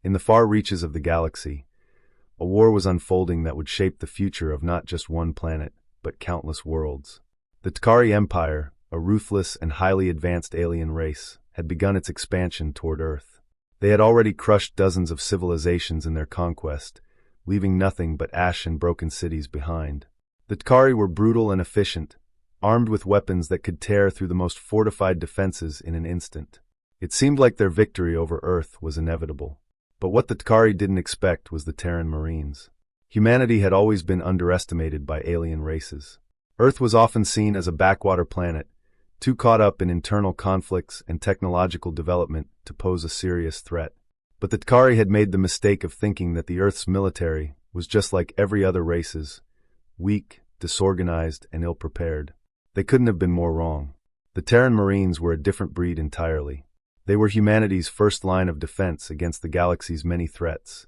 In the far reaches of the galaxy, a war was unfolding that would shape the future of not just one planet, but countless worlds. The T'Kari Empire, a ruthless and highly advanced alien race, had begun its expansion toward Earth. They had already crushed dozens of civilizations in their conquest, leaving nothing but ash and broken cities behind. The T'Kari were brutal and efficient, armed with weapons that could tear through the most fortified defenses in an instant. It seemed like their victory over Earth was inevitable. But what the T'Kari didn't expect was the Terran Marines. Humanity had always been underestimated by alien races. Earth was often seen as a backwater planet, too caught up in internal conflicts and technological development to pose a serious threat. But the T'Kari had made the mistake of thinking that the Earth's military was just like every other race's, weak, disorganized, and ill-prepared. They couldn't have been more wrong. The Terran Marines were a different breed entirely. They were humanity's first line of defense against the galaxy's many threats,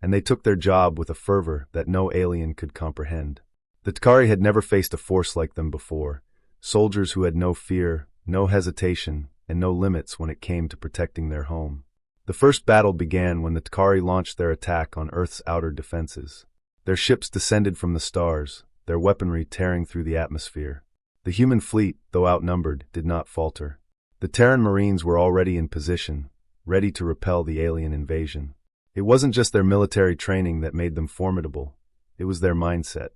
and they took their job with a fervor that no alien could comprehend. The T'Kari had never faced a force like them before, soldiers who had no fear, no hesitation, and no limits when it came to protecting their home. The first battle began when the T'Kari launched their attack on Earth's outer defenses. Their ships descended from the stars, their weaponry tearing through the atmosphere. The human fleet, though outnumbered, did not falter. The Terran Marines were already in position, ready to repel the alien invasion. It wasn't just their military training that made them formidable, it was their mindset.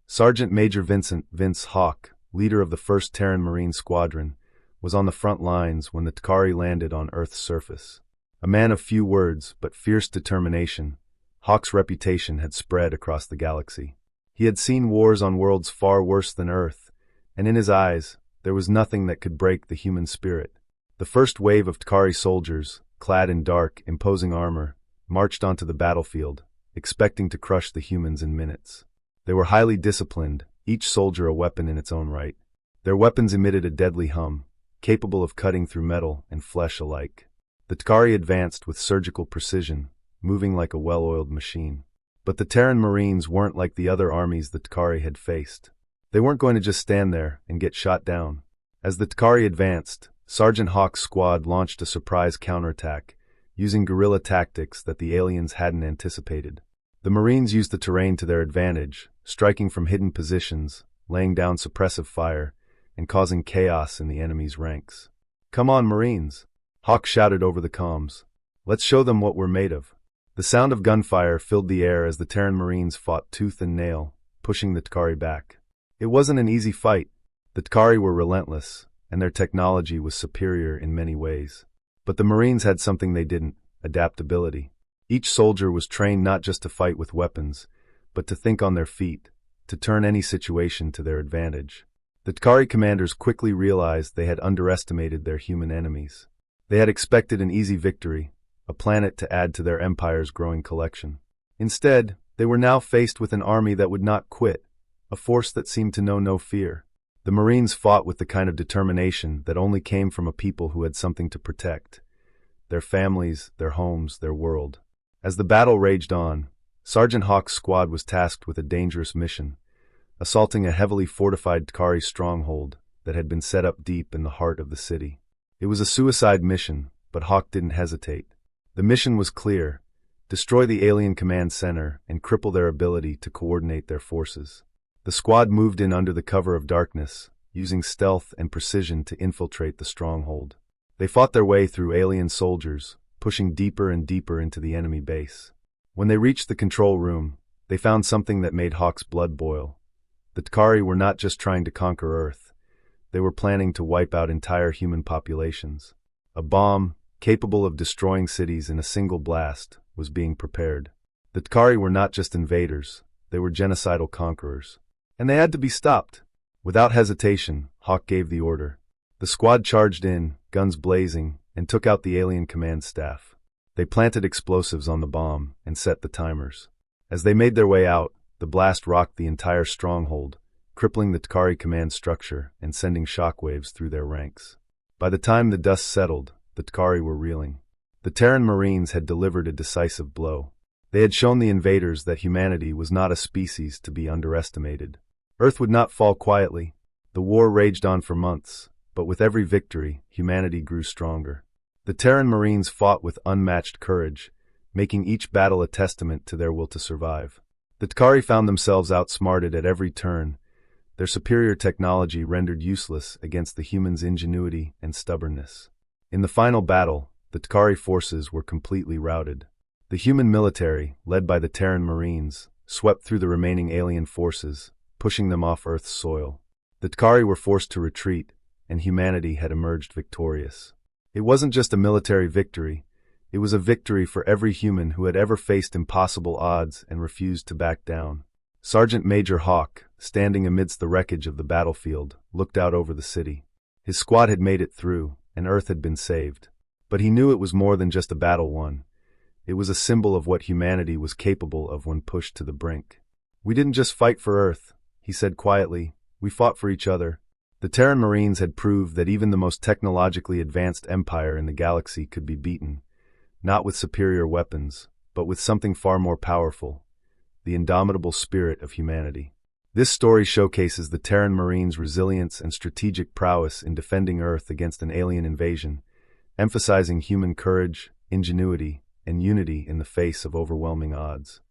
Sergeant Major Vince Hawk, leader of the 1st Terran Marine Squadron, was on the front lines when the T'Kari landed on Earth's surface. A man of few words but fierce determination, Hawk's reputation had spread across the galaxy. He had seen wars on worlds far worse than Earth, and in his eyes, there was nothing that could break the human spirit. The first wave of T'Kari soldiers, clad in dark, imposing armor, marched onto the battlefield, expecting to crush the humans in minutes. They were highly disciplined, each soldier a weapon in its own right. Their weapons emitted a deadly hum, capable of cutting through metal and flesh alike. The T'Kari advanced with surgical precision, moving like a well-oiled machine. But the Terran Marines weren't like the other armies the T'Kari had faced. They weren't going to just stand there and get shot down. As the T'Kari advanced, Sergeant Hawk's squad launched a surprise counterattack, using guerrilla tactics that the aliens hadn't anticipated. The Marines used the terrain to their advantage, striking from hidden positions, laying down suppressive fire, and causing chaos in the enemy's ranks. "Come on, Marines!" Hawk shouted over the comms. "Let's show them what we're made of." The sound of gunfire filled the air as the Terran Marines fought tooth and nail, pushing the T'Kari back. It wasn't an easy fight. The T'Kari were relentless, and their technology was superior in many ways. But the Marines had something they didn't: adaptability. Each soldier was trained not just to fight with weapons, but to think on their feet, to turn any situation to their advantage. The T'Kari commanders quickly realized they had underestimated their human enemies. They had expected an easy victory, a planet to add to their empire's growing collection. Instead, they were now faced with an army that would not quit, a force that seemed to know no fear. The Marines fought with the kind of determination that only came from a people who had something to protect: their families, their homes, their world. As the battle raged on, Sergeant Hawk's squad was tasked with a dangerous mission: assaulting a heavily fortified T'Kari stronghold that had been set up deep in the heart of the city. It was a suicide mission, but Hawk didn't hesitate. The mission was clear: destroy the alien command center and cripple their ability to coordinate their forces. The squad moved in under the cover of darkness, using stealth and precision to infiltrate the stronghold. They fought their way through alien soldiers, pushing deeper and deeper into the enemy base. When they reached the control room, they found something that made Hawk's blood boil. The T'Kari were not just trying to conquer Earth. They were planning to wipe out entire human populations. A bomb, capable of destroying cities in a single blast, was being prepared. The T'Kari were not just invaders, they were genocidal conquerors. And they had to be stopped. Without hesitation, Hawk gave the order. The squad charged in, guns blazing, and took out the alien command staff. They planted explosives on the bomb and set the timers. As they made their way out, the blast rocked the entire stronghold, crippling the T'Kari command structure and sending shockwaves through their ranks. By the time the dust settled, the T'Kari were reeling. The Terran Marines had delivered a decisive blow. They had shown the invaders that humanity was not a species to be underestimated. Earth would not fall quietly. The war raged on for months, but with every victory, humanity grew stronger. The Terran Marines fought with unmatched courage, making each battle a testament to their will to survive. The T'Kari found themselves outsmarted at every turn, their superior technology rendered useless against the humans' ingenuity and stubbornness. In the final battle, the T'Kari forces were completely routed. The human military, led by the Terran Marines, swept through the remaining alien forces, pushing them off Earth's soil. The T'Kari were forced to retreat, and humanity had emerged victorious. It wasn't just a military victory, it was a victory for every human who had ever faced impossible odds and refused to back down. Sergeant Major Hawk, standing amidst the wreckage of the battlefield, looked out over the city. His squad had made it through, and Earth had been saved. But he knew it was more than just a battle won. It was a symbol of what humanity was capable of when pushed to the brink. "We didn't just fight for Earth," he said quietly. "We fought for each other." The Terran Marines had proved that even the most technologically advanced empire in the galaxy could be beaten, not with superior weapons, but with something far more powerful: the indomitable spirit of humanity. This story showcases the Terran Marines' resilience and strategic prowess in defending Earth against an alien invasion, emphasizing human courage, ingenuity, and unity in the face of overwhelming odds.